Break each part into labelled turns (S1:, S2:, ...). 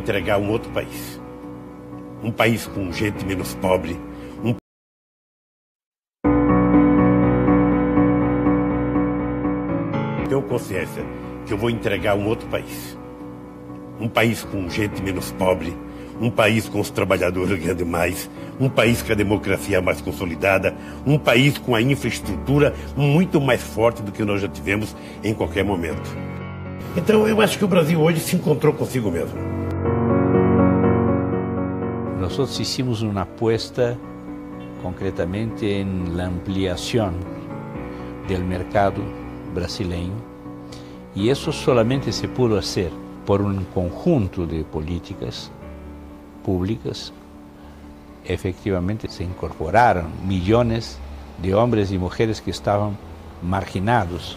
S1: entregar um outro país. Um país com gente menos pobre. Tenho consciência que eu vou entregar um outro país. Um país com gente menos pobre. Um país com os trabalhadores ganhando mais. Um país com a democracia mais consolidada. Um país com a infraestrutura muito mais forte do que nós já tivemos em qualquer momento. Então eu acho que o Brasil hoje se encontrou consigo mesmo.
S2: Nosotros hicimos una apuesta concretamente en la ampliación del mercado brasileño y eso solamente se pudo hacer por un conjunto de políticas públicas. Efectivamente se incorporaron millones de hombres y mujeres que estaban marginados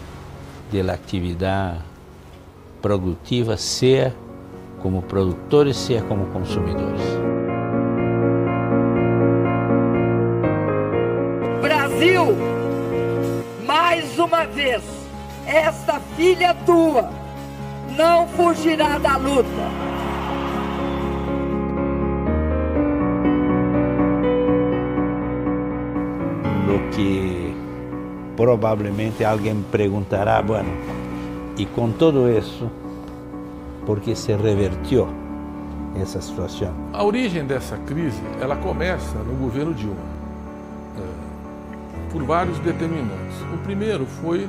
S2: de la actividad productiva, sea como productores, sea como consumidores.
S3: Brasil, mais uma vez, esta filha tua não fugirá da luta.
S2: Lo que provavelmente alguém perguntará, bueno, e com todo isso, por que se revertiu essa situação?
S4: A origem dessa crise, ela começa no governo Dilma, por vários determinantes. O primeiro foi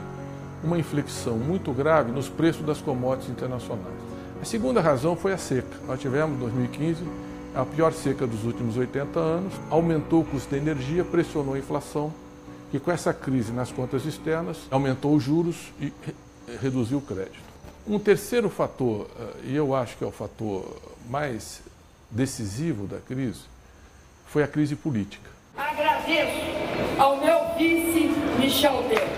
S4: uma inflexão muito grave nos preços das commodities internacionais. A segunda razão foi a seca. Nós tivemos, em 2015, a pior seca dos últimos 80 anos, aumentou o custo da energia, pressionou a inflação e com essa crise nas contas externas, aumentou os juros e reduziu o crédito. Um terceiro fator, e eu acho que é o fator mais decisivo da crise, foi a crise política.
S3: Agradeço ao meu vice, Michel Temer.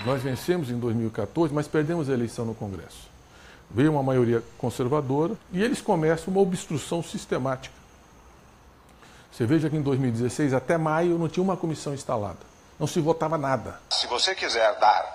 S4: Nós vencemos em 2014, mas perdemos a eleição no Congresso. Veio uma maioria conservadora e eles começam uma obstrução sistemática. Você veja que em 2016, até maio, não tinha uma comissão instalada. Não se votava nada.
S5: Se você quiser dar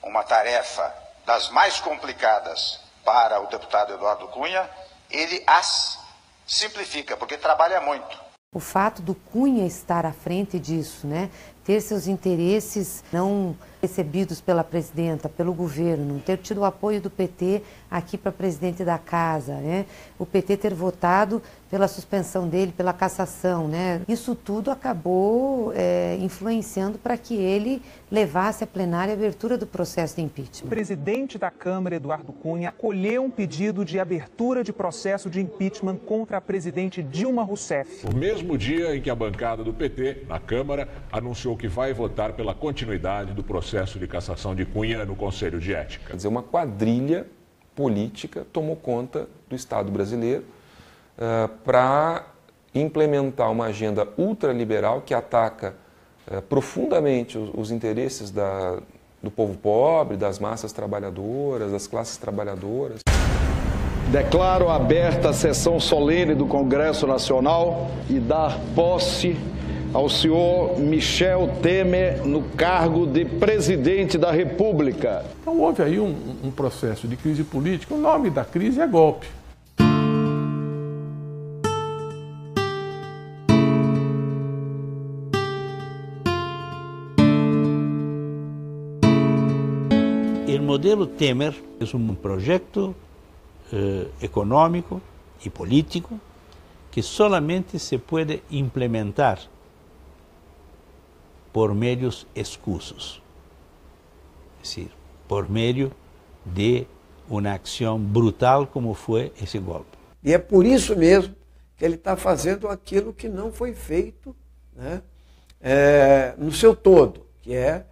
S5: uma tarefa das mais complicadas para o deputado Eduardo Cunha, ele as simplifica, porque trabalha muito.
S6: O fato do Cunha estar à frente disso, né, ter seus interesses não recebidos pela presidenta, pelo governo, ter tido o apoio do PT aqui para presidente da casa, né, o PT ter votado pela suspensão dele, pela cassação, né, isso tudo acabou influenciando para que ele levasse à plenária a abertura do processo de impeachment.
S7: O presidente da Câmara, Eduardo Cunha, acolheu um pedido de abertura de processo de impeachment contra a presidente Dilma Rousseff.
S8: No mesmo dia em que a bancada do PT, na Câmara, anunciou que vai votar pela continuidade do processo de cassação de Cunha no Conselho de Ética.
S9: Quer dizer, uma quadrilha política tomou conta do Estado brasileiro para implementar uma agenda ultraliberal que ataca profundamente os interesses do povo pobre, das massas trabalhadoras, das classes trabalhadoras.
S10: Declaro aberta a sessão solene do Congresso Nacional e dar posse ao senhor Michel Temer no cargo de presidente da República.
S4: Então houve aí um processo de crise política. O nome da crise é golpe.
S2: O modelo Temer é um projeto econômico e político que solamente se pode implementar por meios escusos, es decir, por meio de uma ação brutal como foi esse golpe.
S11: E é por isso mesmo que ele está fazendo aquilo que não foi feito, né, no seu todo, que é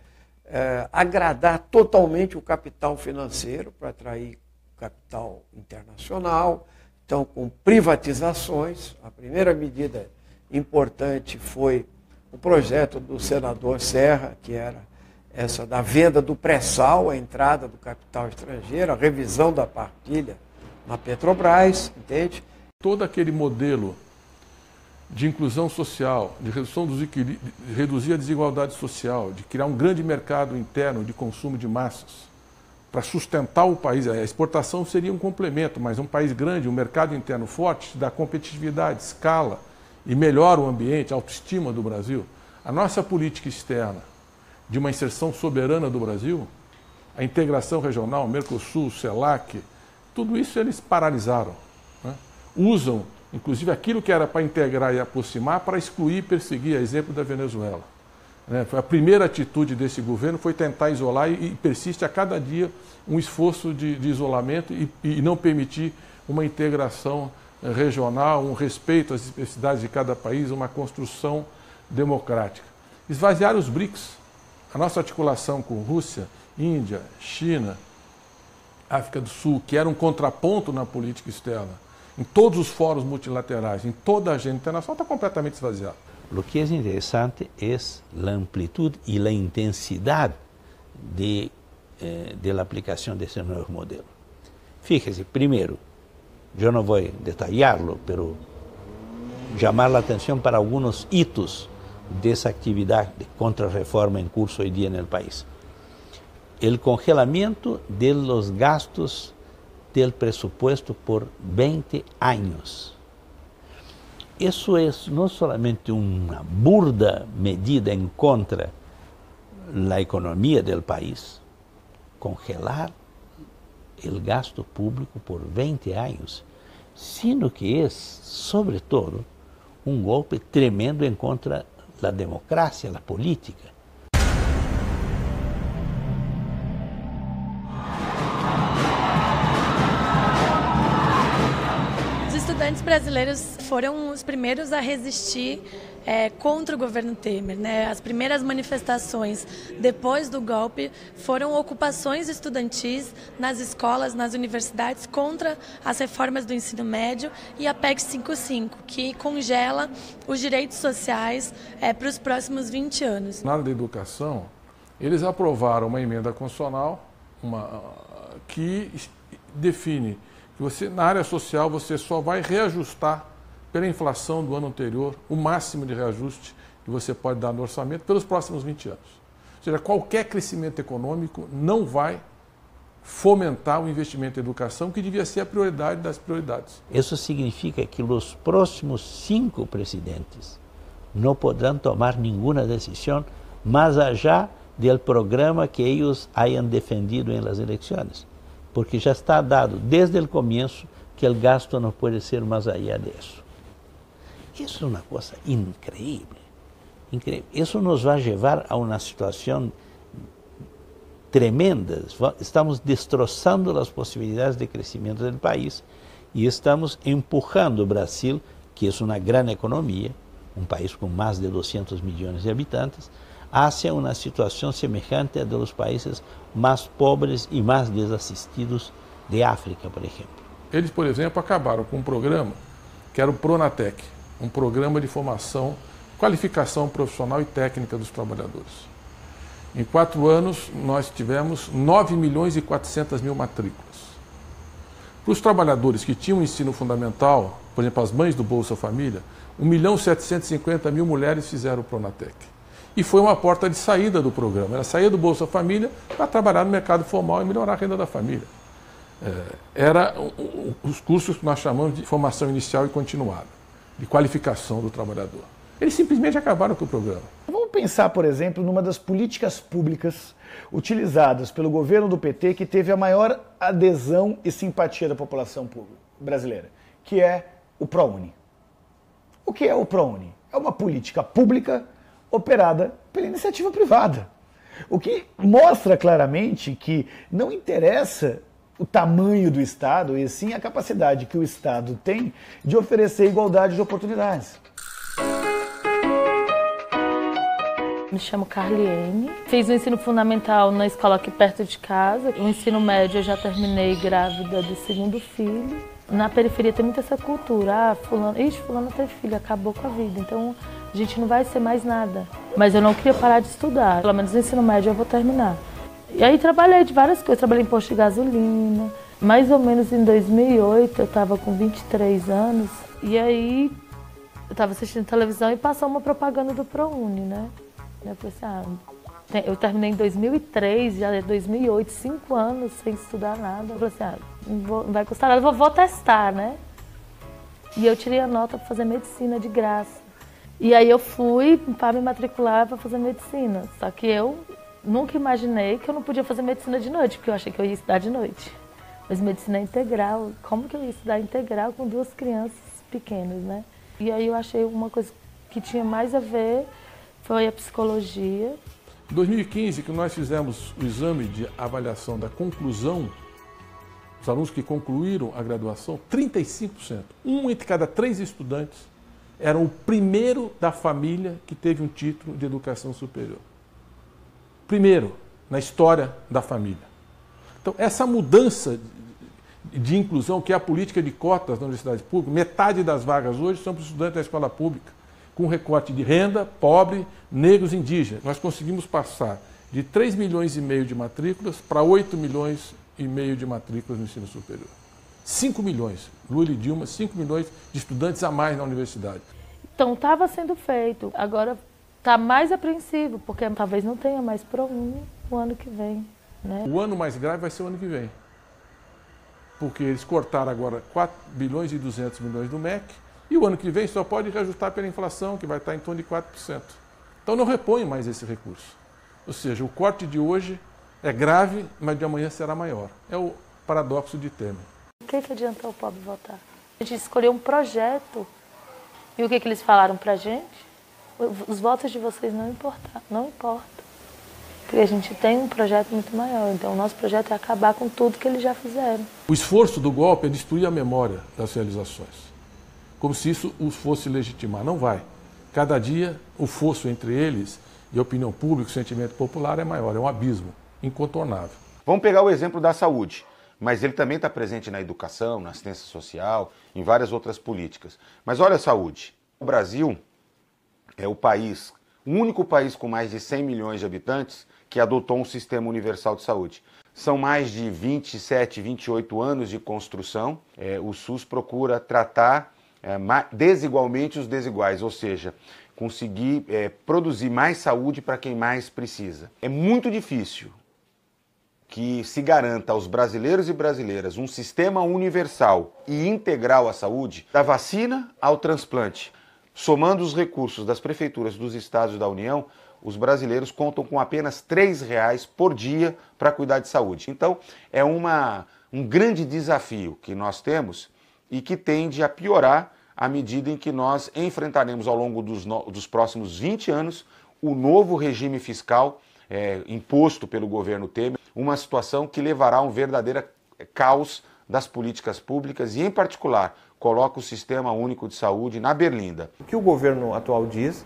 S11: agradar totalmente o capital financeiro para atrair capital internacional. Então, com privatizações, a primeira medida importante foi o projeto do senador Serra, que era essa da venda do pré-sal, a entrada do capital estrangeiro, a revisão da partilha na Petrobras, entende?
S4: Todo aquele modelo de inclusão social, de redução dos equilíbrios, de reduzir a desigualdade social, de criar um grande mercado interno de consumo de massas, para sustentar o país. A exportação seria um complemento, mas um país grande, um mercado interno forte, dá competitividade, escala e melhora o ambiente, a autoestima do Brasil. A nossa política externa de uma inserção soberana do Brasil, a integração regional, Mercosul, CELAC, tudo isso eles paralisaram, né? Usam, inclusive, aquilo que era para integrar e aproximar para excluir e perseguir, a exemplo da Venezuela. Foi a primeira atitude desse governo, foi tentar isolar e persiste a cada dia um esforço de isolamento e não permitir uma integração regional, um respeito às especificidades de cada país, uma construção democrática. Esvaziar os BRICS, a nossa articulação com Rússia, Índia, China, África do Sul, que era um contraponto na política externa, em todos os fóruns multilaterais, em toda a agenda internacional, está completamente esvaziado.
S2: Lo que es interesante es la amplitud y la intensidad de la aplicación de ese nuevo modelo. Fíjese, primero, yo no voy a detallarlo, pero llamar la atención para algunos hitos de esa actividad de contrarreforma en curso hoy día en el país. El congelamiento de los gastos del presupuesto por 20 años. Eso es no solamente una burda medida en contra la economía del país, congelar el gasto público por 20 años, sino que es, sobre todo, un golpe tremendo en contra la democracia, la política.
S12: Os estudantes brasileiros foram os primeiros a resistir contra o governo Temer, né? As primeiras manifestações depois do golpe foram ocupações estudantis nas escolas, nas universidades, contra as reformas do ensino médio e a PEC 55, que congela os direitos sociais para os próximos 20 anos.
S4: Na área da educação, eles aprovaram uma emenda constitucional que define que você, na área social, você só vai reajustar pela inflação do ano anterior o máximo de reajuste que você pode dar no orçamento pelos próximos 20 anos. Ou seja, qualquer crescimento econômico não vai fomentar o investimento em educação, que devia ser a prioridade das prioridades.
S2: Isso significa que os próximos 5 presidentes não poderão tomar nenhuma decisão mais allá do programa que eles hayan defendido em las eleições, porque já está dado desde o começo que o gasto não pode ser mais allá disso. Isso é uma coisa increíble, increíble. Isso nos vai levar a uma situação tremenda. Estamos destroçando as possibilidades de crescimento do país e estamos empurrando o Brasil, que é uma grande economia, um país com mais de 200 milhões de habitantes, hacia uma situação semelhante à dos países mais pobres e mais desassistidos de África, por exemplo.
S4: Eles, por exemplo, acabaram com um programa que era o Pronatec, um programa de formação, qualificação profissional e técnica dos trabalhadores. Em 4 anos, nós tivemos 9 milhões e 400 mil matrículas. Para os trabalhadores que tinham ensino fundamental, por exemplo, as mães do Bolsa Família, 1.750.000 mulheres fizeram o Pronatec. E foi uma porta de saída do programa. Era sair do Bolsa Família para trabalhar no mercado formal e melhorar a renda da família. Era os cursos que nós chamamos de formação inicial e continuada, de qualificação do trabalhador. Eles simplesmente acabaram com o programa.
S13: Vamos pensar, por exemplo, numa das políticas públicas utilizadas pelo governo do PT que teve a maior adesão e simpatia da população brasileira, que é o ProUni. O que é o ProUni? É uma política pública operada pela iniciativa privada. O que mostra claramente que não interessa o tamanho do Estado, e sim a capacidade que o Estado tem de oferecer igualdade de oportunidades.
S14: Me chamo Carliene, fiz o ensino fundamental na escola aqui perto de casa. O ensino médio eu já terminei grávida do 2º filho. Na periferia tem muita essa cultura, fulano teve filho, acabou com a vida, então a gente não vai ser mais nada. Mas eu não queria parar de estudar, pelo menos no ensino médio eu vou terminar. E aí trabalhei de várias coisas, trabalhei em posto de gasolina. Mais ou menos em 2008, eu estava com 23 anos, e aí eu estava assistindo televisão e passou uma propaganda do ProUni, né? Eu pensei, Eu terminei em 2003, já é 2008, 5 anos sem estudar nada. Eu falei assim, não vai custar nada, vou testar, né? E eu tirei a nota para fazer medicina de graça. E aí eu fui para me matricular para fazer medicina. Só que eu nunca imaginei que eu não podia fazer medicina de noite, porque eu achei que eu ia estudar de noite. Mas medicina integral, como que eu ia estudar integral com 2 crianças pequenas, né? E aí eu achei uma coisa que tinha mais a ver, foi a psicologia.
S4: Em 2015, que nós fizemos o exame de avaliação da conclusão, os alunos que concluíram a graduação, 35%, 1 entre cada 3 estudantes, eram o primeiro da família que teve um título de educação superior. Primeiro, na história da família. Então, essa mudança de inclusão, que é a política de cotas na universidade pública, metade das vagas hoje são para os estudantes da escola pública, com recorte de renda, pobre, negros e indígenas. Nós conseguimos passar de 3,5 milhões de matrículas para 8,5 milhões de matrículas no ensino superior. 5 milhões, Lula e Dilma, 5 milhões de estudantes a mais na universidade.
S14: Então, estava sendo feito. Agora está mais apreensivo, porque talvez não tenha mais ProUni o ano que vem. Né?
S4: O ano mais grave vai ser o ano que vem. Porque eles cortaram agora 4 bilhões e 200 milhões do MEC, e o ano que vem só pode reajustar pela inflação, que vai estar em torno de 4%. Então não repõe mais esse recurso. Ou seja, o corte de hoje é grave, mas de amanhã será maior. É o paradoxo de Temer.
S14: O que adiantou o pobre votar? A gente escolheu um projeto, e o que eles falaram pra gente? Os votos de vocês não importam. Porque a gente tem um projeto muito maior, então o nosso projeto é acabar com tudo que eles já fizeram.
S4: O esforço do golpe é destruir a memória das realizações, como se isso os fosse legitimar. Não vai. Cada dia o fosso entre eles e a opinião pública, o sentimento popular é maior, é um abismo incontornável.
S15: Vamos pegar o exemplo da saúde, mas ele também está presente na educação, na assistência social, em várias outras políticas. Mas olha a saúde. O Brasil é o único país com mais de 100 milhões de habitantes que adotou um sistema universal de saúde. São mais de 27, 28 anos de construção. O SUS procura tratar desigualmente os desiguais, ou seja, conseguir produzir mais saúde para quem mais precisa. É muito difícil que se garanta aos brasileiros e brasileiras um sistema universal e integral à saúde, da vacina ao transplante. Somando os recursos das prefeituras dos estados da União, os brasileiros contam com apenas R$ 3,00 por dia para cuidar de saúde. Então, é um grande desafio que nós temos e que tende a piorar à medida em que nós enfrentaremos ao longo dos próximos 20 anos o novo regime fiscal imposto pelo governo Temer, uma situação que levará a um verdadeiro caos das políticas públicas e, em particular, coloca o Sistema Único de Saúde na berlinda.
S16: O que o governo atual diz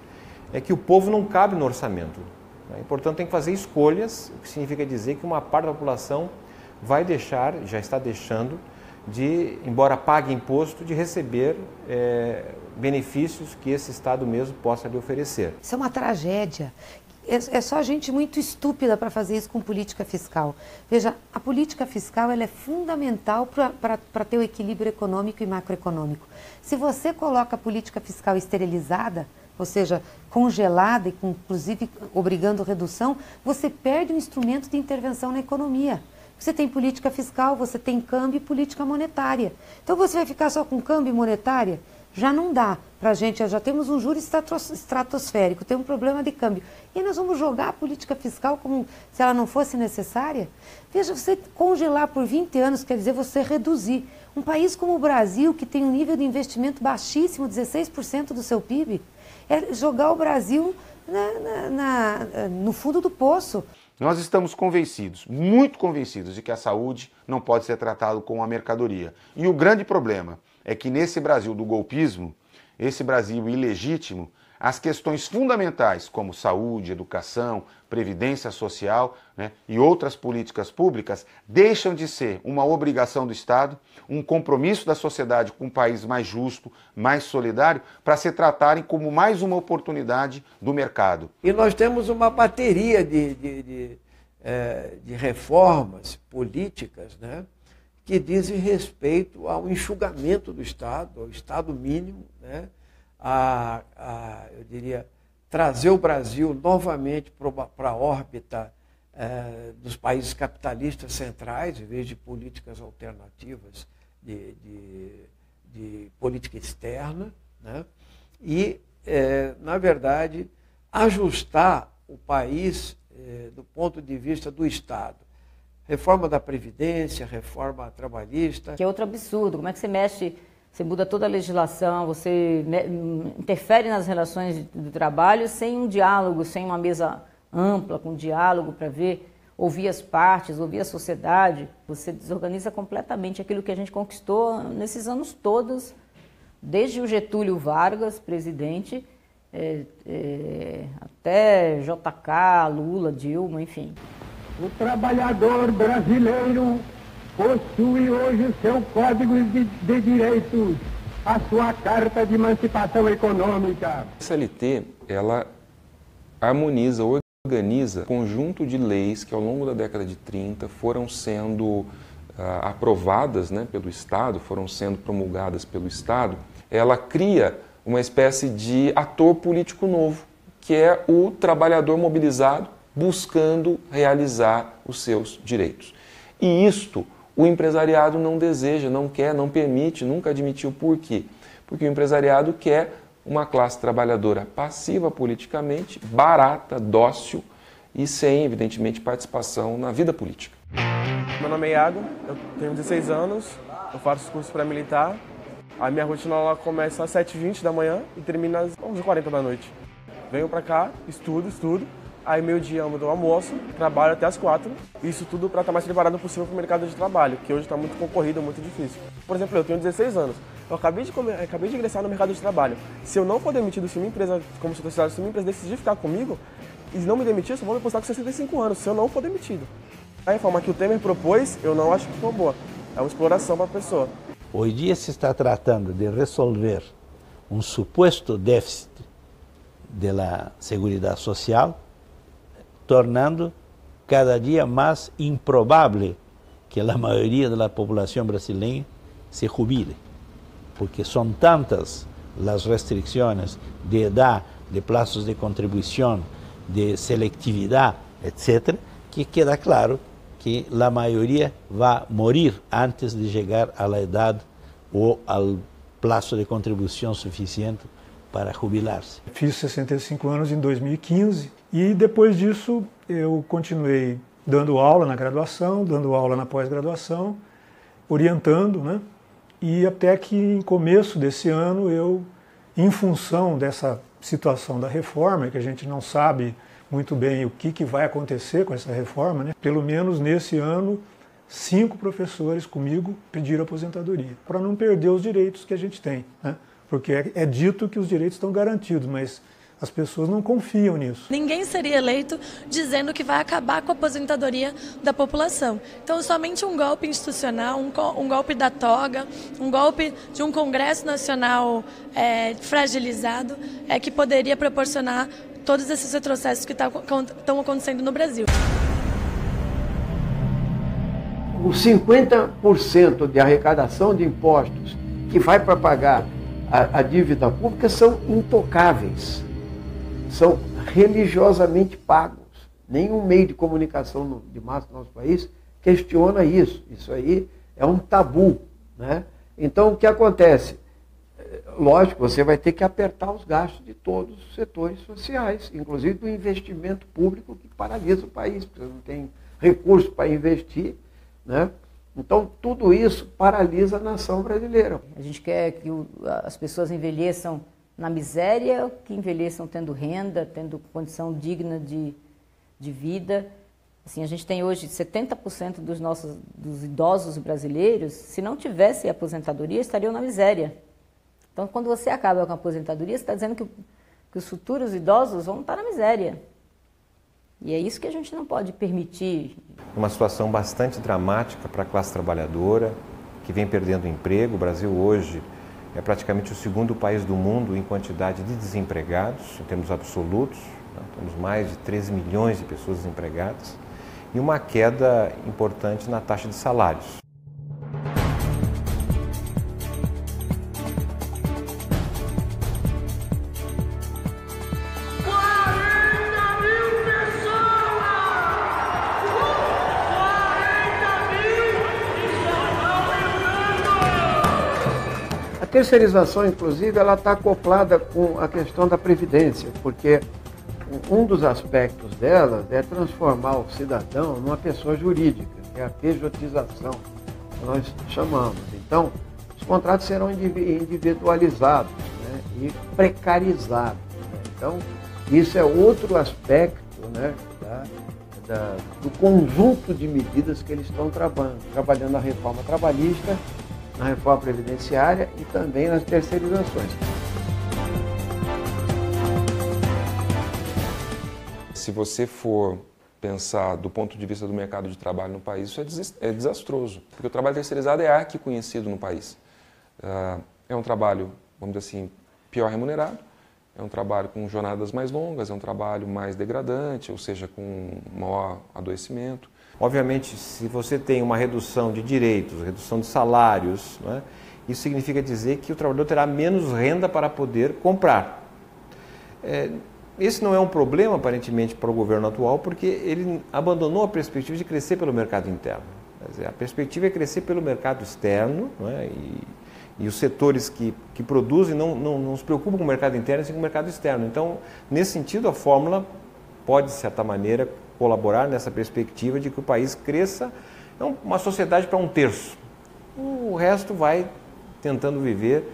S16: é que o povo não cabe no orçamento, né? E, portanto, tem que fazer escolhas, o que significa dizer que uma parte da população vai deixar, já está deixando, de, embora pague imposto, de receber benefícios que esse Estado mesmo possa lhe oferecer.
S6: Isso é uma tragédia. É só gente muito estúpida para fazer isso com política fiscal. Veja, a política fiscal ela é fundamental para ter o equilíbrio econômico e macroeconômico. Se você coloca a política fiscal esterilizada, ou seja, congelada e inclusive obrigando redução, você perde um instrumento de intervenção na economia. Você tem política fiscal, você tem câmbio e política monetária. Então você vai ficar só com câmbio e monetária? Já não dá para a gente, já temos um juro estratosférico, tem um problema de câmbio. E nós vamos jogar a política fiscal como se ela não fosse necessária? Veja, você congelar por 20 anos quer dizer você reduzir. Um país como o Brasil, que tem um nível de investimento baixíssimo, 16% do seu PIB, é jogar o Brasil no fundo do poço.
S15: Nós estamos convencidos, muito convencidos, de que a saúde não pode ser tratada como uma mercadoria. E o grande problema é que nesse Brasil do golpismo, esse Brasil ilegítimo, as questões fundamentais como saúde, educação, previdência social, né, e outras políticas públicas deixam de ser uma obrigação do Estado, um compromisso da sociedade com um país mais justo, mais solidário, para se tratarem como mais uma oportunidade do mercado.
S11: E nós temos uma bateria de reformas políticas, né, que dizem respeito ao enxugamento do Estado, ao Estado mínimo, né, eu diria, trazer o Brasil novamente para a órbita dos países capitalistas centrais, em vez de políticas alternativas de política externa, né? E, na verdade, ajustar o país do ponto de vista do Estado. Reforma da Previdência, reforma trabalhista.
S17: Que é outro absurdo. Como é que você mexe, você muda toda a legislação, você interfere nas relações de trabalho sem um diálogo, sem uma mesa ampla, com diálogo para ouvir as partes, ouvir a sociedade. Você desorganiza completamente aquilo que a gente conquistou nesses anos todos, desde o Getúlio Vargas, presidente, até JK, Lula, Dilma, enfim.
S18: O trabalhador brasileiro possui hoje o seu Código de Direitos, a sua Carta de Emancipação Econômica.
S9: A CLT, ela harmoniza, organiza um conjunto de leis que ao longo da década de 30 foram sendo aprovadas, né, pelo Estado, foram sendo promulgadas pelo Estado. Ela cria uma espécie de ator político novo, que é o trabalhador mobilizado buscando realizar os seus direitos. E isto o empresariado não deseja, não quer, não permite, nunca admitiu. Por quê? Porque o empresariado quer uma classe trabalhadora passiva politicamente, barata, dócil e sem, evidentemente, participação na vida política.
S19: Meu nome é Iago, eu tenho 16 anos, eu faço curso pré-militar. A minha rotina ela começa às 7h20 da manhã e termina às 11h40 da noite. Venho pra cá, estudo. Aí meio-dia eu dou almoço, trabalho até às 4. Isso tudo para estar mais preparado possível para o mercado de trabalho, que hoje está muito concorrido, muito difícil. Por exemplo, eu tenho 16 anos. Eu acabei de ingressar no mercado de trabalho. Se eu não for demitido, se uma empresa, como sociedade, se uma empresa decidir ficar comigo e não me demitir, eu só vou me postar com 65 anos, se eu não for demitido. A reforma que o Temer propôs, eu não acho que foi boa. É uma exploração para a pessoa.
S2: Hoje dia se está tratando de resolver um suposto déficit da Seguridade Social, tornando cada dia mais improvável que a maioria da população brasileira se jubile, porque são tantas as restrições de idade, de plazos de contribuição, de seletividade, etc., que queda claro que a maioria vai morrer antes de chegar à idade ou ao plazo de contribuição suficiente para jubilar-se.
S20: Fiz 65 anos em 2015 e depois disso eu continuei dando aula na graduação, dando aula na pós-graduação, orientando, né? E até que em começo desse ano eu, em função dessa situação da reforma, que a gente não sabe muito bem o que vai acontecer com essa reforma, né? Pelo menos nesse ano 5 professores comigo pediram aposentadoria, para não perder os direitos que a gente tem, né? Porque é dito que os direitos estão garantidos, mas as pessoas não confiam nisso.
S12: Ninguém seria eleito dizendo que vai acabar com a aposentadoria da população. Então, somente um golpe institucional, um golpe da toga, um golpe de um Congresso Nacional fragilizado é que poderia proporcionar todos esses retrocessos que estão acontecendo no Brasil.
S11: Os 50% de arrecadação de impostos que vai para pagar a dívida pública são intocáveis, são religiosamente pagos. Nenhum meio de comunicação de massa do nosso país questiona isso. Isso aí é um tabu, né? Então, o que acontece? Lógico, você vai ter que apertar os gastos de todos os setores sociais, inclusive do investimento público que paralisa o país, porque você não tem recurso para investir, né? Então, tudo isso paralisa a nação brasileira.
S17: A gente quer que as pessoas envelheçam na miséria, que envelheçam tendo renda, tendo condição digna de vida. Assim, a gente tem hoje 70% dos idosos brasileiros, se não tivesse aposentadoria, estariam na miséria. Então, quando você acaba com a aposentadoria, você está dizendo que os futuros idosos vão estar na miséria. E é isso que a gente não pode permitir.
S16: Uma situação bastante dramática para a classe trabalhadora, que vem perdendo emprego. O Brasil hoje é praticamente o segundo país do mundo em quantidade de desempregados, em termos absolutos. Temos mais de 13 milhões de pessoas desempregadas e uma queda importante na taxa de salários.
S11: terceirização, inclusive, ela está acoplada com a questão da Previdência, porque um dos aspectos dela é transformar o cidadão numa pessoa jurídica, que é a pejotização, que nós chamamos. Então, os contratos serão individualizados, né, e precarizados. Né? Então, isso é outro aspecto, né, do conjunto de medidas que eles estão trabalhando na reforma trabalhista, na reforma previdenciária e também nas terceirizações.
S9: Se você for pensar do ponto de vista do mercado de trabalho no país, isso é desastroso, porque o trabalho terceirizado é arquiconhecido no país. É um trabalho, vamos dizer assim, pior remunerado, é um trabalho com jornadas mais longas, é um trabalho mais degradante, ou seja, com maior adoecimento.
S16: Obviamente, se você tem uma redução de direitos, redução de salários, né, isso significa dizer que o trabalhador terá menos renda para poder comprar. Esse não é um problema, aparentemente, para o governo atual, porque ele abandonou a perspectiva de crescer pelo mercado interno. Quer dizer, a perspectiva é crescer pelo mercado externo, né, e os setores que produzem não se preocupam com o mercado interno, sim com o mercado externo. Então, nesse sentido, a fórmula pode, de certa maneira, colaborar nessa perspectiva de que o país cresça, uma sociedade para um terço. O resto vai tentando viver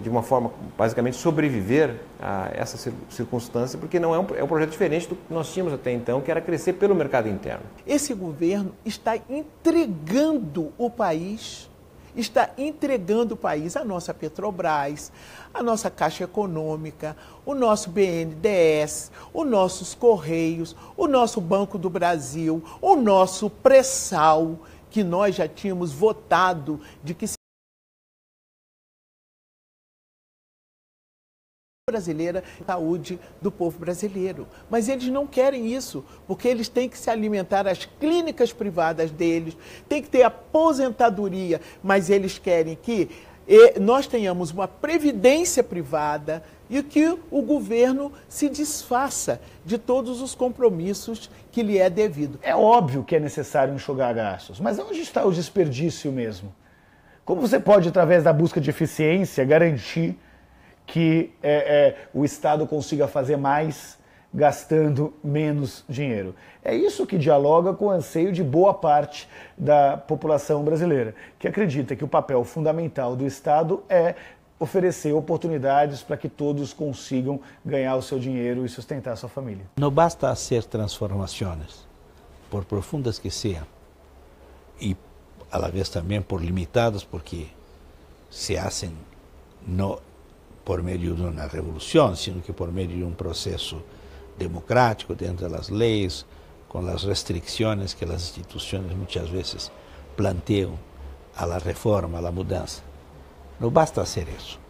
S16: de uma forma, basicamente, sobreviver a essa circunstância, porque não é um projeto diferente do que nós tínhamos até então, que era crescer pelo mercado interno.
S21: Esse governo está entregando o país, à nossa Petrobras, à nossa Caixa Econômica, o nosso BNDES, os nossos Correios, o nosso Banco do Brasil, o nosso pré-sal, que nós já tínhamos votado de que brasileira, saúde do povo brasileiro. Mas eles não querem isso, porque eles têm que se alimentar as clínicas privadas deles, tem que ter aposentadoria, mas eles querem que nós tenhamos uma previdência privada e que o governo se desfaça de todos os compromissos que lhe é devido.
S13: É óbvio que é necessário enxugar gastos, mas onde está o desperdício mesmo? Como você pode, através da busca de eficiência, garantir que o Estado consiga fazer mais gastando menos dinheiro? É isso que dialoga com o anseio de boa parte da população brasileira, que acredita que o papel fundamental do Estado é oferecer oportunidades para que todos consigam ganhar o seu dinheiro e sustentar a sua família.
S2: Não basta fazer transformações, por profundas que sejam, e a la vez também por limitadas, porque se fazem no por meio de uma revolução, sino que por meio de um processo democrático dentro das leis, com as restrições que as instituições muitas vezes planteiam à la reforma, à la mudança. Não basta fazer isso.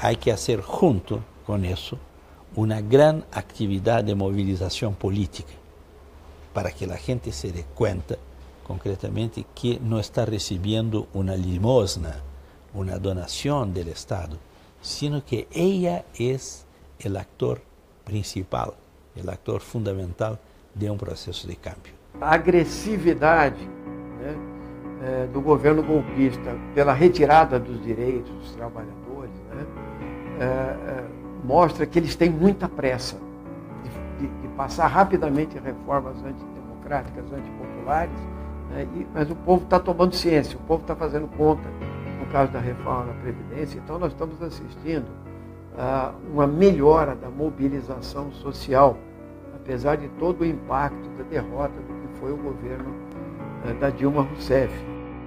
S2: Há que fazer junto com isso uma grande atividade de mobilização política para que a gente se dê conta concretamente que não está recebendo uma limosna, uma donação do Estado, sino que ella es el actor principal, el actor fundamental de um processo de cambio.
S11: A agressividade, né, do governo golpista pela retirada dos direitos dos trabalhadores, né, mostra que eles têm muita pressa de passar rapidamente reformas antidemocráticas, antipopulares, né, mas o povo está tomando ciência, o povo está fazendo conta. No caso da reforma da Previdência, então nós estamos assistindo a uma melhora da mobilização social, apesar de todo o impacto da derrota do que foi o governo da Dilma Rousseff.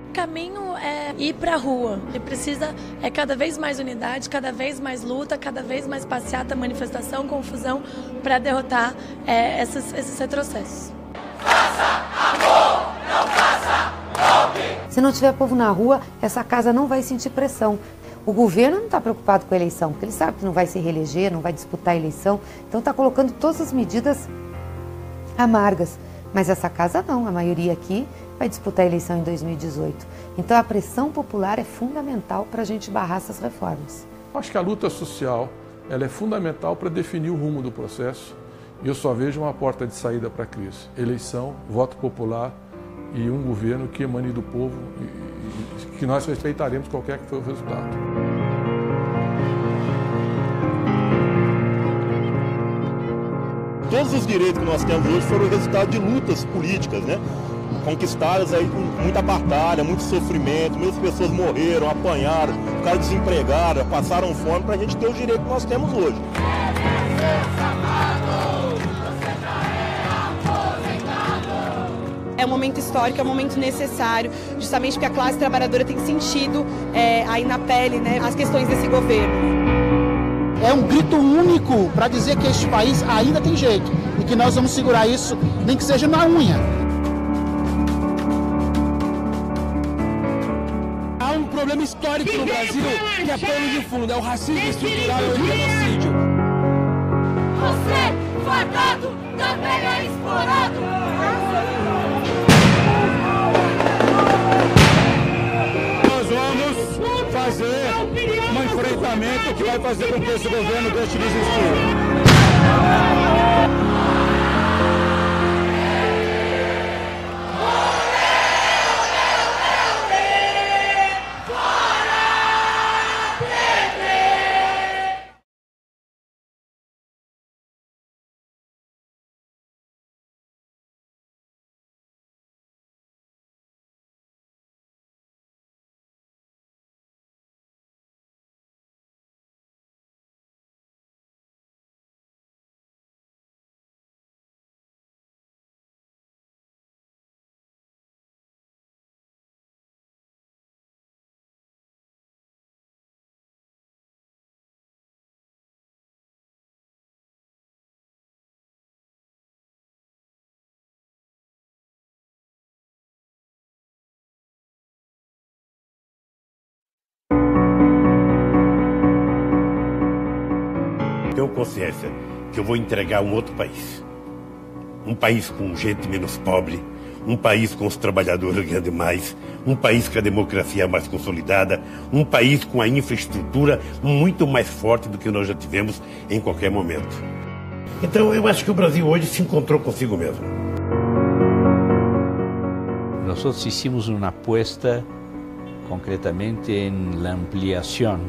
S12: O caminho é ir para a rua. Ele precisa cada vez mais unidade, cada vez mais luta, cada vez mais passeata, manifestação, confusão para derrotar esses retrocessos.
S3: Faça amor, não faça golpe!
S6: Se não tiver povo na rua, essa casa não vai sentir pressão. O governo não está preocupado com a eleição, porque ele sabe que não vai se reeleger, não vai disputar a eleição, então está colocando todas as medidas amargas. Mas essa casa não, a maioria aqui vai disputar a eleição em 2018. Então a pressão popular é fundamental para a gente barrar essas reformas.
S4: Acho que a luta social ela é fundamental para definir o rumo do processo e eu só vejo uma porta de saída para a crise. Eleição, voto popular e um governo que emane do povo e que nós respeitaremos qualquer que for o resultado.
S1: todos os direitos que nós temos hoje foram o resultado de lutas políticas, né? Conquistadas aí com muita batalha, muito sofrimento, muitas pessoas morreram, apanharam, ficaram desempregadas, passaram fome para a gente ter os direitos que nós temos hoje.
S22: É um momento histórico, é um momento necessário, justamente porque a classe trabalhadora tem sentido aí na pele, né, as questões desse governo.
S23: É um grito único para dizer que este país ainda tem jeito e que nós vamos segurar isso, nem que seja na unha.
S24: Há um problema histórico no Brasil que é pano de fundo, é o racismo estrutural e o genocídio.
S3: Você, fardado, também é explorado.
S1: Nós vamos fazer um enfrentamento que vai fazer com que esse governo deixe de existir.
S25: Tenho consciência que eu vou entregar um outro país. Um país com gente menos pobre, um país com os trabalhadores ganhando mais, um país com a democracia mais consolidada, um país com a infraestrutura muito mais forte do que nós já tivemos em qualquer momento. Então eu acho que o Brasil hoje se encontrou consigo mesmo.
S2: Nós hicimos uma apuesta concretamente na ampliação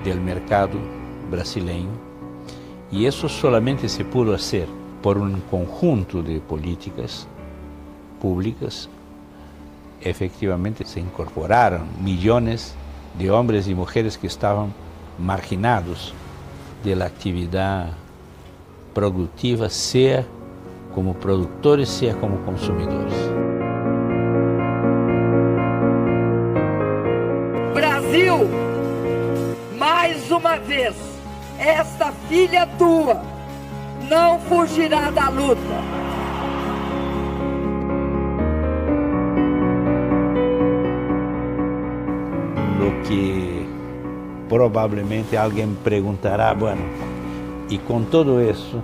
S2: do mercado brasileño, y eso solamente se pudo hacer por un conjunto de políticas públicas. Efectivamente se incorporaron millones de hombres y mujeres que estaban marginados de la actividad productiva, sea como productores, sea como consumidores.
S3: Brasil, mais uma vez, esta filha tua não fugirá da luta.
S2: Lo que provavelmente alguém perguntará, bueno, e com todo isso,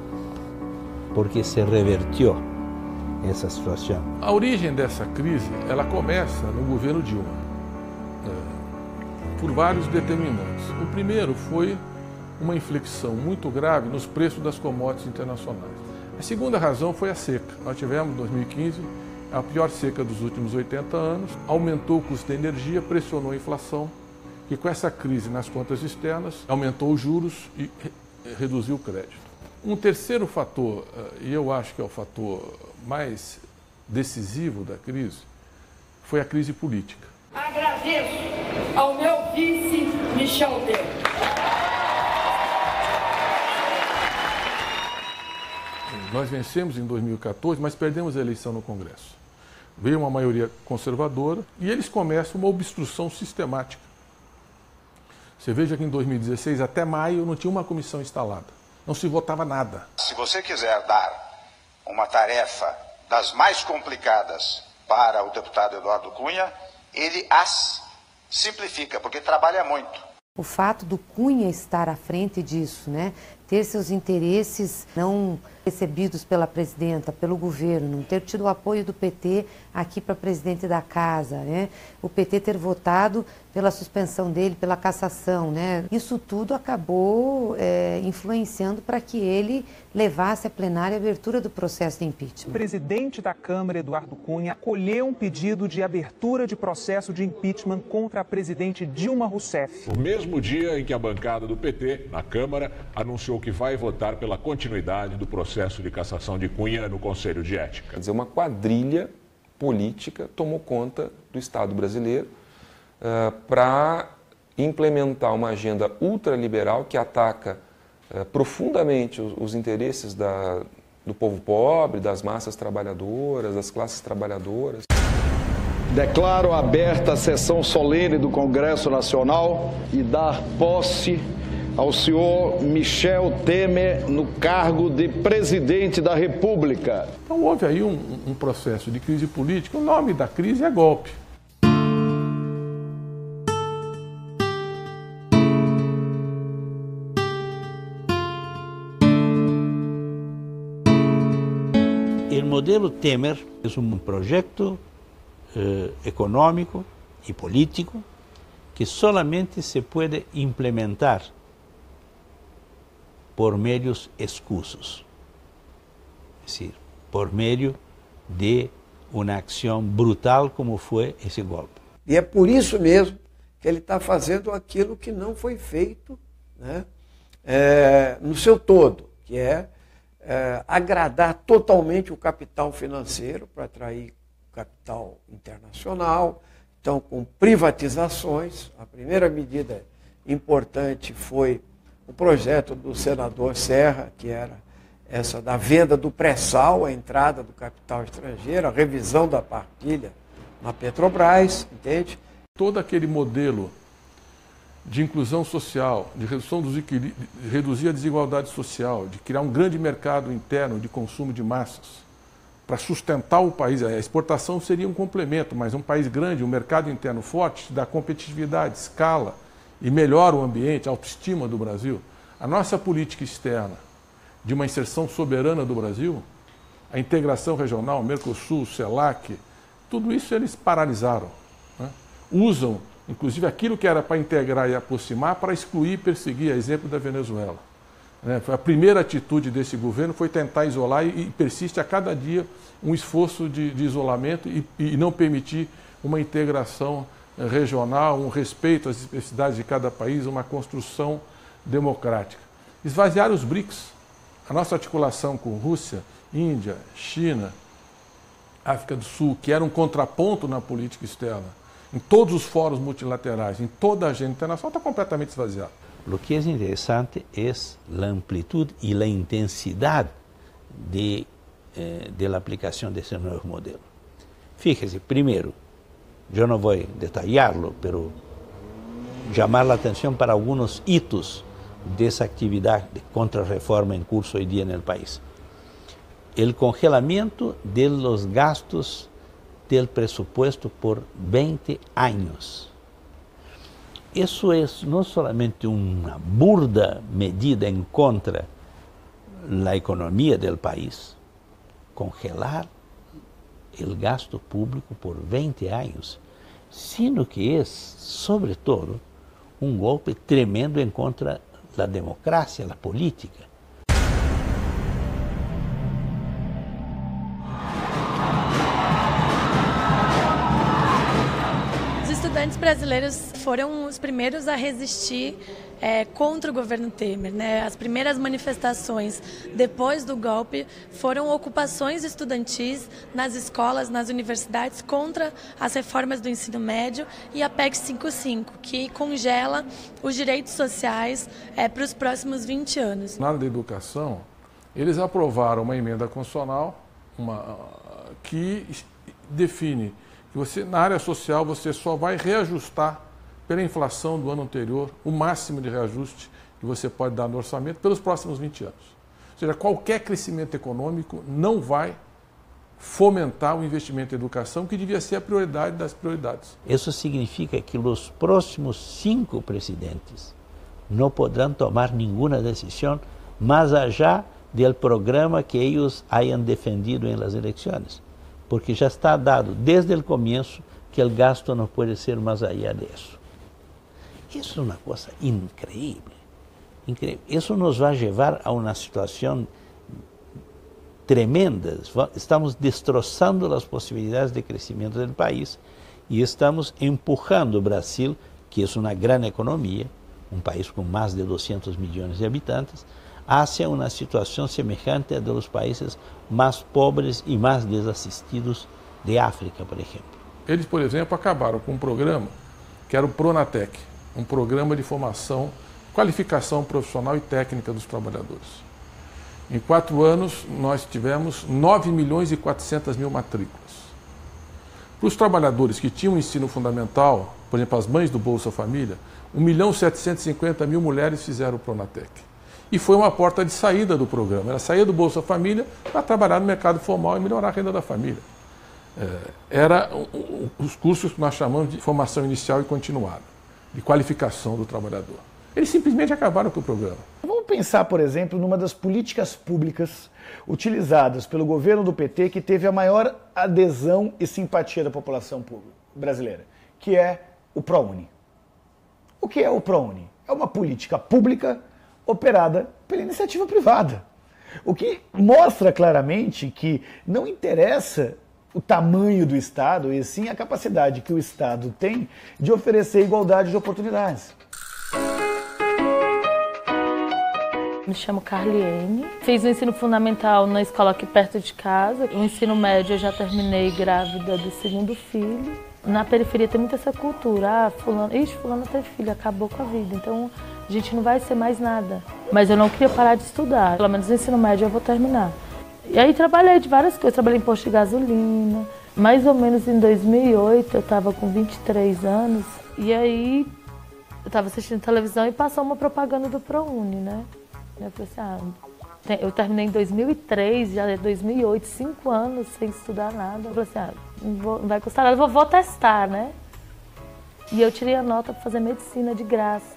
S2: por que se revertiu essa situação?
S4: A origem dessa crise, ela começa no governo Dilma, por vários determinantes. O primeiro foi uma inflexão muito grave nos preços das commodities internacionais. A segunda razão foi a seca. Nós tivemos, em 2015, a pior seca dos últimos 80 anos, aumentou o custo da energia, pressionou a inflação, e com essa crise nas contas externas, aumentou os juros e reduziu o crédito. Um terceiro fator, e eu acho que é o fator mais decisivo da crise, foi a crise política.
S3: Agradeço ao meu vice, Michel Temer.
S4: Nós vencemos em 2014, mas perdemos a eleição no Congresso. Veio uma maioria conservadora e eles começam uma obstrução sistemática. Você veja que em 2016, até maio, não tinha uma comissão instalada. Não se votava nada.
S5: Se você quiser dar uma tarefa das mais complicadas para o deputado Eduardo Cunha, ele as simplifica, porque trabalha muito.
S6: O fato do Cunha estar à frente disso, né, ter seus interesses não recebidos pela presidenta, pelo governo, não ter tido o apoio do PT aqui para presidente da casa, né, o PT ter votado pela suspensão dele, pela cassação, né, isso tudo acabou influenciando para que ele levasse à plenária a abertura do processo de impeachment.
S7: O presidente da Câmara, Eduardo Cunha, acolheu um pedido de abertura de processo de impeachment contra a presidente Dilma Rousseff.
S8: No mesmo dia em que a bancada do PT, na Câmara, anunciou que vai votar pela continuidade do processo processo de cassação de Cunha no Conselho de Ética.
S9: Quer dizer, uma quadrilha política tomou conta do Estado brasileiro para implementar uma agenda ultraliberal que ataca profundamente os interesses do povo pobre, das massas trabalhadoras, das classes trabalhadoras.
S10: Declaro aberta a sessão solene do Congresso Nacional e dar posse ao senhor Michel Temer no cargo de presidente da República.
S4: Então houve aí um processo de crise política. O nome da crise é golpe.
S2: O modelo Temer é um projeto econômico e político que solamente se pode implementar por meios escusos, é decir, por meio de uma ação brutal como foi esse golpe.
S11: E é por isso mesmo que ele está fazendo aquilo que não foi feito, né, no seu todo, que é agradar totalmente o capital financeiro para atrair capital internacional. Então, com privatizações, a primeira medida importante foi o projeto do senador Serra, que era essa da venda do pré-sal, a entrada do capital estrangeiro, a revisão da partilha na Petrobras, entende?
S4: Todo aquele modelo de inclusão social, de redução dos equilíbrios, de reduzir a desigualdade social, de criar um grande mercado interno de consumo de massas, para sustentar o país. A exportação seria um complemento, mas um país grande, um mercado interno forte, dá competitividade, escala e melhora o ambiente, a autoestima do Brasil. A nossa política externa de uma inserção soberana do Brasil, a integração regional, Mercosul, CELAC, tudo isso eles paralisaram, né? Usam, inclusive, aquilo que era para integrar e aproximar para excluir e perseguir, a exemplo da Venezuela. A primeira atitude desse governo foi tentar isolar e persiste a cada dia um esforço de isolamento e não permitir uma integração regional, um respeito às especificidades de cada país, uma construção democrática. Esvaziar os BRICS, a nossa articulação com Rússia, Índia, China, África do Sul, que era um contraponto na política externa, em todos os fóruns multilaterais, em toda a agenda internacional, está completamente esvaziado.
S2: O que é interessante é a amplitude e a intensidade de la aplicação desse novo modelo. Fíjese, primeiro, eu não vou detalhá-lo, mas chamar a atenção para alguns hitos dessa atividade de contra-reforma em curso hoje dia no país. O congelamento de los gastos del presupuesto por 20 anos. Isso é não somente uma burda medida em contra da economia do país, congelar o gasto público por 20 anos, sino que é, sobretudo, um golpe tremendo em contra da democracia, da política.
S12: Os estudantes brasileiros foram os primeiros a resistir contra o governo Temer, né? As primeiras manifestações depois do golpe foram ocupações estudantis nas escolas, nas universidades, contra as reformas do ensino médio e a PEC 55, que congela os direitos sociais para os próximos 20 anos.
S4: Na área da educação, eles aprovaram uma emenda constitucional que define que você, na área social, você só vai reajustar pela inflação do ano anterior, o máximo de reajuste que você pode dar no orçamento pelos próximos 20 anos. Ou seja, qualquer crescimento econômico não vai fomentar o investimento em educação, que devia ser a prioridade das prioridades.
S2: Isso significa que os próximos 5 presidentes não poderão tomar nenhuma decisão mais allá do programa que eles hayan defendido em las eleições, porque já está dado desde o começo que o gasto não pode ser mais allá disso. Isso é uma coisa increíble, increíble. Isso nos vai levar a uma situação tremenda. Estamos destroçando as possibilidades de crescimento do país e estamos empurrando o Brasil, que é uma grande economia, um país com mais de 200 milhões de habitantes, hacia uma situação semelhante à dos países mais pobres e mais desassistidos de África, por exemplo.
S4: Eles, por exemplo, acabaram com um programa que era o Pronatec, um programa de formação, qualificação profissional e técnica dos trabalhadores. Em 4 anos, nós tivemos 9.400.000 matrículas. Para os trabalhadores que tinham ensino fundamental, por exemplo, as mães do Bolsa Família, 1.750.000 mulheres fizeram o Pronatec. E foi uma porta de saída do programa. Ela saía do Bolsa Família para trabalhar no mercado formal e melhorar a renda da família. Era os cursos que nós chamamos de formação inicial e continuada, de qualificação do trabalhador. Eles simplesmente acabaram com o programa.
S13: Vamos pensar, por exemplo, numa das políticas públicas utilizadas pelo governo do PT que teve a maior adesão e simpatia da população brasileira, que é o ProUni. O que é o ProUni? É uma política pública operada pela iniciativa privada. O que mostra claramente que não interessa o tamanho do Estado, e sim a capacidade que o Estado tem de oferecer igualdade de oportunidades.
S14: Me chamo Carliene, fiz o ensino fundamental na escola aqui perto de casa. O ensino médio eu já terminei grávida do 2º filho. Na periferia tem muita essa cultura, fulano teve filho, acabou com a vida, então a gente não vai ser mais nada. Mas eu não queria parar de estudar, pelo menos no ensino médio eu vou terminar. E aí trabalhei de várias coisas, trabalhei em posto de gasolina. Mais ou menos em 2008, eu estava com 23 anos, e aí eu estava assistindo televisão e passou uma propaganda do ProUni, né? Eu falei assim, eu terminei em 2003, já é 2008, 5 anos sem estudar nada. Eu falei assim, não vai custar nada, vou testar, né? E eu tirei a nota para fazer medicina de graça.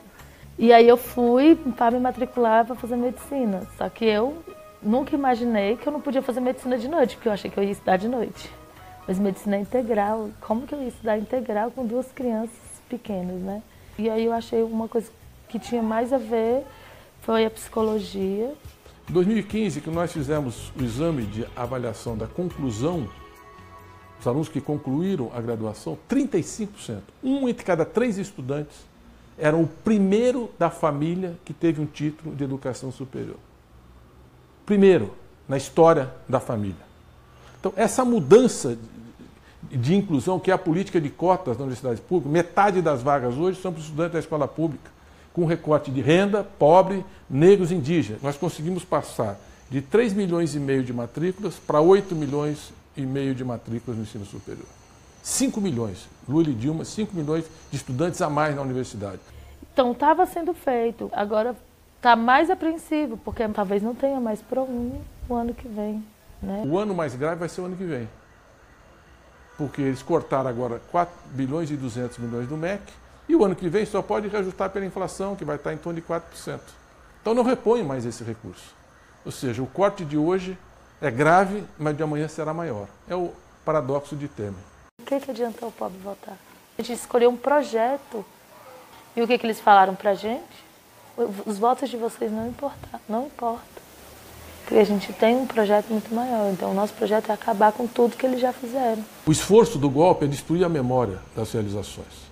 S14: E aí eu fui para me matricular para fazer medicina, só que eu nunca imaginei que eu não podia fazer medicina de noite, porque eu achei que eu ia estudar de noite. Mas medicina integral, como que eu ia estudar integral com 2 crianças pequenas, né? E aí eu achei uma coisa que tinha mais a ver, foi a psicologia.
S4: Em 2015, que nós fizemos o exame de avaliação da conclusão, os alunos que concluíram a graduação, 35%, 1 entre cada 3 estudantes, eram o primeiro da família que teve um título de educação superior. Primeiro, na história da família. Então, essa mudança de inclusão, que é a política de cotas na universidade pública, metade das vagas hoje são para os estudantes da escola pública, com recorte de renda, pobre, negros e indígenas. Nós conseguimos passar de 3,5 milhões de matrículas para 8,5 milhões de matrículas no ensino superior. 5 milhões, Lula e Dilma, 5 milhões de estudantes a mais na universidade.
S14: Então, estava sendo feito. Agora está mais apreensivo, porque talvez não tenha mais ProUni o ano que vem. Né?
S4: O ano mais grave vai ser o ano que vem. Porque eles cortaram agora 4 bilhões e 200 milhões do MEC, e o ano que vem só pode reajustar pela inflação, que vai estar em torno de 4%. Então não repõe mais esse recurso. Ou seja, o corte de hoje é grave, mas de amanhã será maior. É o paradoxo de Temer.
S14: O que adianta o pobre votar? A gente escolheu um projeto, e o que eles falaram pra gente? Os votos de vocês não importam. Porque a gente tem um projeto muito maior. Então o nosso projeto é acabar com tudo que eles já fizeram.
S4: O esforço do golpe é destruir a memória das realizações.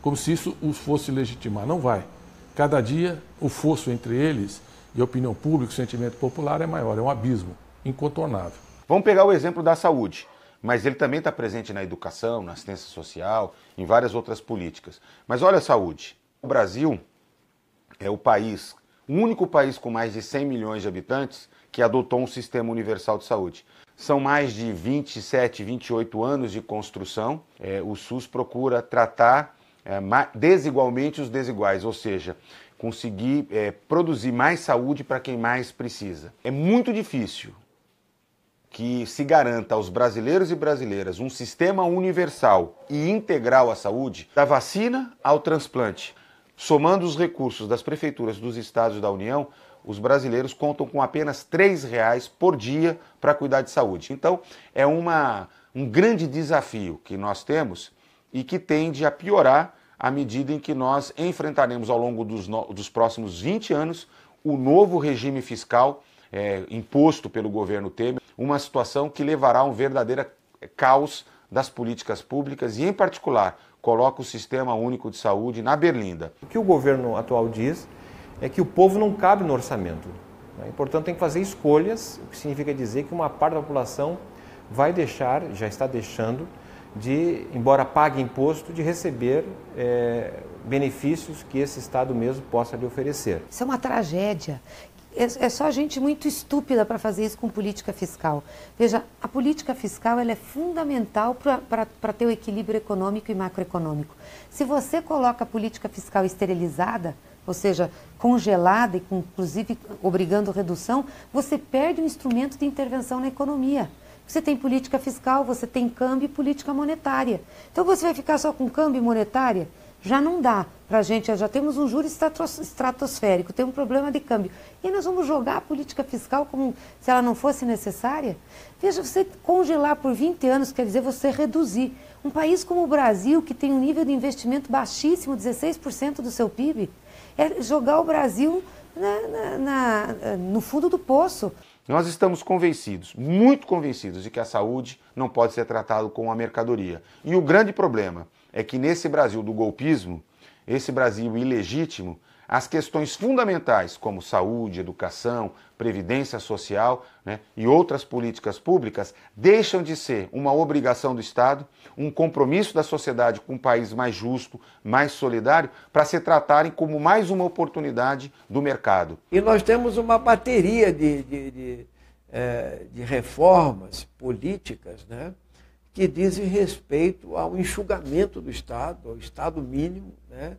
S4: Como se isso os fosse legitimar. Não vai. Cada dia o fosso entre eles e a opinião pública, o sentimento popular é maior. É um abismo incontornável.
S15: Vamos pegar o exemplo da saúde. Mas ele também está presente na educação, na assistência social, em várias outras políticas. Mas olha a saúde. O Brasil é o único país com mais de 100 milhões de habitantes que adotou um sistema universal de saúde. São mais de 27, 28 anos de construção. O SUS procura tratar desigualmente os desiguais, ou seja, conseguir produzir mais saúde para quem mais precisa. É muito difícil que se garanta aos brasileiros e brasileiras um sistema universal e integral à saúde, da vacina ao transplante. Somando os recursos das prefeituras dos estados da União, os brasileiros contam com apenas R$ 3,00 por dia para cuidar de saúde. Então, é um grande desafio que nós temos e que tende a piorar à medida em que nós enfrentaremos ao longo dos próximos 20 anos o novo regime fiscal imposto pelo governo Temer, uma situação que levará a um verdadeiro caos das políticas públicas e, em particular, coloca o Sistema Único de Saúde na berlinda.
S16: O que o governo atual diz é que o povo não cabe no orçamento. Né? E, portanto, tem que fazer escolhas, o que significa dizer que uma parte da população vai deixar, já está deixando, de, embora pague imposto, de receber benefícios que esse Estado mesmo possa lhe oferecer.
S6: Isso é uma tragédia. É só gente muito estúpida para fazer isso com política fiscal. Veja, a política fiscal ela é fundamental para ter o equilíbrio econômico e macroeconômico. Se você coloca a política fiscal esterilizada, ou seja, congelada e inclusive obrigando redução, você perde um instrumento de intervenção na economia. Você tem política fiscal, você tem câmbio e política monetária. Então você vai ficar só com câmbio e monetária? Já não dá para a gente, já temos um juro estratosférico, tem um problema de câmbio. E nós vamos jogar a política fiscal como se ela não fosse necessária? Veja, você congelar por 20 anos quer dizer você reduzir. Um país como o Brasil, que tem um nível de investimento baixíssimo, 16% do seu PIB, é jogar o Brasil no fundo do poço.
S15: Nós estamos convencidos, muito convencidos, de que a saúde não pode ser tratada como uma mercadoria. E o grande problema é que nesse Brasil do golpismo, esse Brasil ilegítimo, as questões fundamentais como saúde, educação, previdência social, né, e outras políticas públicas deixam de ser uma obrigação do Estado, um compromisso da sociedade com um país mais justo, mais solidário, para se tratarem como mais uma oportunidade do mercado.
S11: E nós temos uma bateria de reformas políticas, né, que dizem respeito ao enxugamento do Estado, ao Estado mínimo, né,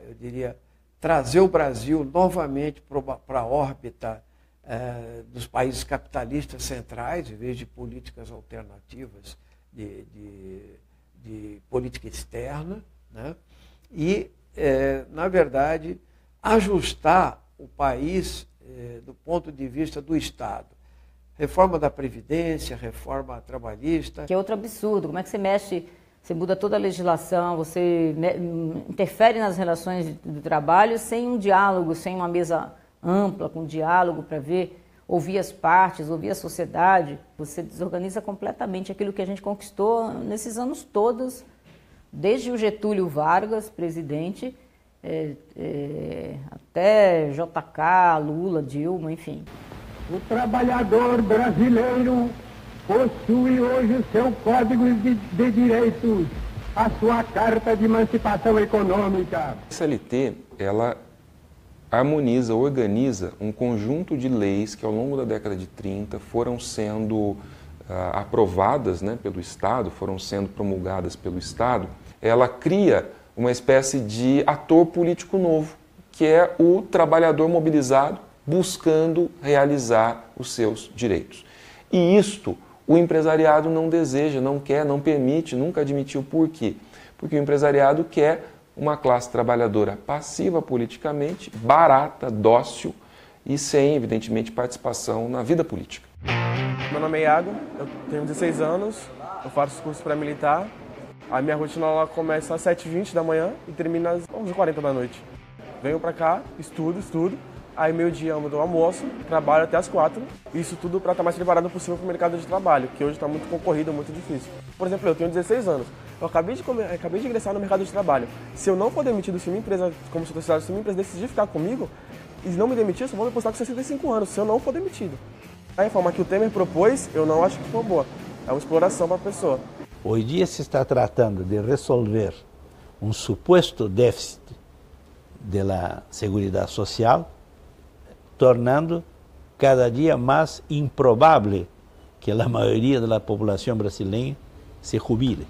S11: eu diria, trazer o Brasil novamente para a órbita dos países capitalistas centrais, em vez de políticas alternativas de política externa, né, e, na verdade, ajustar o país do ponto de vista do Estado. Reforma da Previdência, reforma trabalhista.
S17: Que é outro absurdo. Como é que você mexe, você muda toda a legislação, você interfere nas relações de trabalho sem um diálogo, sem uma mesa ampla, com diálogo para ouvir as partes, ouvir a sociedade. Você desorganiza completamente aquilo que a gente conquistou nesses anos todos, desde o Getúlio Vargas, presidente, até JK, Lula, Dilma, enfim.
S18: O trabalhador brasileiro possui hoje o seu Código de Direitos, a sua Carta de Emancipação Econômica.
S9: A CLT, ela harmoniza, organiza um conjunto de leis que ao longo da década de 30 foram sendo aprovadas, né, pelo Estado, foram sendo promulgadas pelo Estado. Ela cria uma espécie de ator político novo, que é o trabalhador mobilizado buscando realizar os seus direitos. E isto o empresariado não deseja, não quer, não permite, nunca admitiu. Por quê? Porque o empresariado quer uma classe trabalhadora passiva politicamente, barata, dócil e sem, evidentemente, participação na vida política.
S19: Meu nome é Iago, eu tenho 16 anos, eu faço curso pré-militar. A minha rotina ela começa às 7h20 da manhã e termina às 11h40 da noite. Venho pra cá, estudo. Aí meio-dia eu almoço, trabalho até às 4h. Isso tudo para estar mais preparado possível para o mercado de trabalho, que hoje está muito concorrido, muito difícil. Por exemplo, eu tenho 16 anos. Eu acabei de ingressar no mercado de trabalho. Se eu não for demitido, se minha empresa, como sociedade, se minha empresa decidir ficar comigo e não me demitir, eu só vou me postar com 65 anos, se eu não for demitido. A reforma que o Temer propôs, eu não acho que foi boa. É uma exploração para a pessoa.
S2: Hoje em dia se está tratando de resolver um suposto déficit da Seguridade Social, tornando cada dia mais improvável que a maioria da população brasileira se jubile,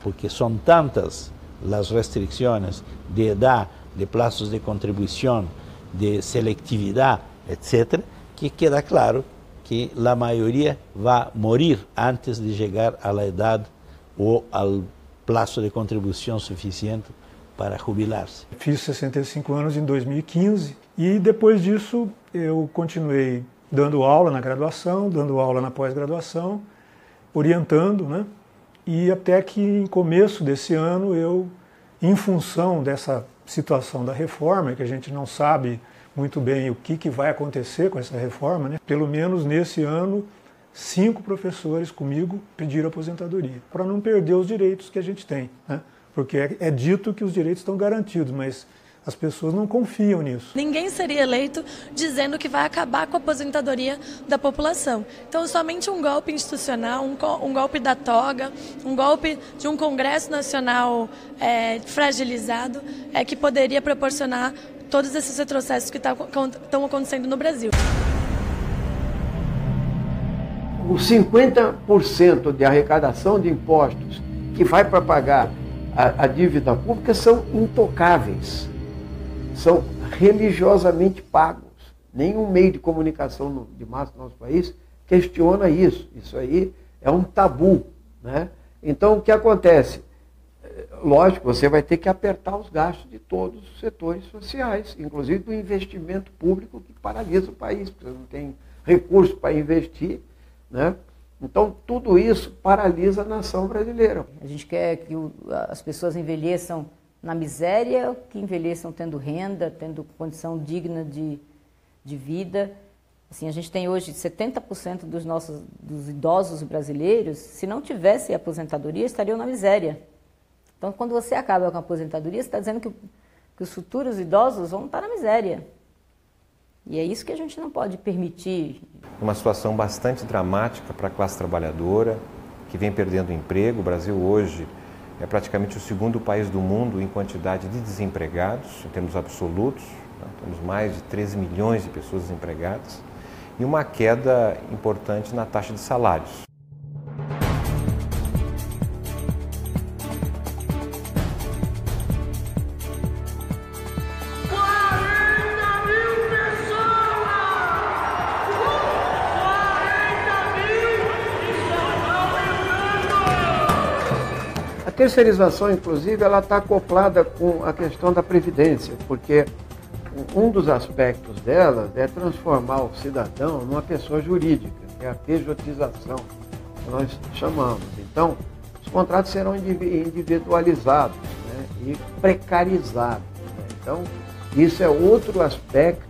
S2: porque são tantas as restrições de idade, de plazos de contribuição, de seletividade, etc., que queda claro que a maioria vai morrer antes de chegar à idade ou ao plazo de contribuição suficiente para jubilar-se.
S20: Fiz 65 anos em 2015 e depois disso eu continuei dando aula na graduação, dando aula na pós-graduação, orientando, né? E até que em começo desse ano eu, em função dessa situação da reforma, que a gente não sabe muito bem o que vai acontecer com essa reforma, né? Pelo menos nesse ano, 5 professores comigo pediram aposentadoria, para não perder os direitos que a gente tem, né? Porque é dito que os direitos estão garantidos, mas As pessoas não confiam nisso.
S12: Ninguém seria eleito dizendo que vai acabar com a aposentadoria da população. Então, somente um golpe institucional, um golpe da toga, um golpe de um Congresso Nacional fragilizado é que poderia proporcionar todos esses retrocessos que estão acontecendo no Brasil.
S11: Os 50% de arrecadação de impostos que vai para pagar a dívida pública são intocáveis. São religiosamente pagos. Nenhum meio de comunicação de massa do nosso país questiona isso. Isso aí é um tabu, né? Então, o que acontece? Lógico, você vai ter que apertar os gastos de todos os setores sociais, inclusive do investimento público que paralisa o país, porque você não tem recurso para investir, né? Então, tudo isso paralisa a nação brasileira.
S17: A gente quer que as pessoas envelheçam na miséria, que envelheçam tendo renda, tendo condição digna de vida. Assim, a gente tem hoje 70% dos idosos brasileiros, se não tivesse aposentadoria, estariam na miséria. Então, quando você acaba com a aposentadoria, você está dizendo que os futuros idosos vão estar na miséria. E é isso que a gente não pode permitir.
S16: Uma situação bastante dramática para a classe trabalhadora, que vem perdendo emprego. O Brasil hoje é praticamente o segundo país do mundo em quantidade de desempregados, em termos absolutos. Temos mais de 13 milhões de pessoas desempregadas e uma queda importante na taxa de salários.
S11: A terceirização, inclusive, ela está acoplada com a questão da previdência, porque um dos aspectos dela é transformar o cidadão numa pessoa jurídica, que é a pejotização, que nós chamamos. Então, os contratos serão individualizados, né, e precarizados, né? Então, isso é outro aspecto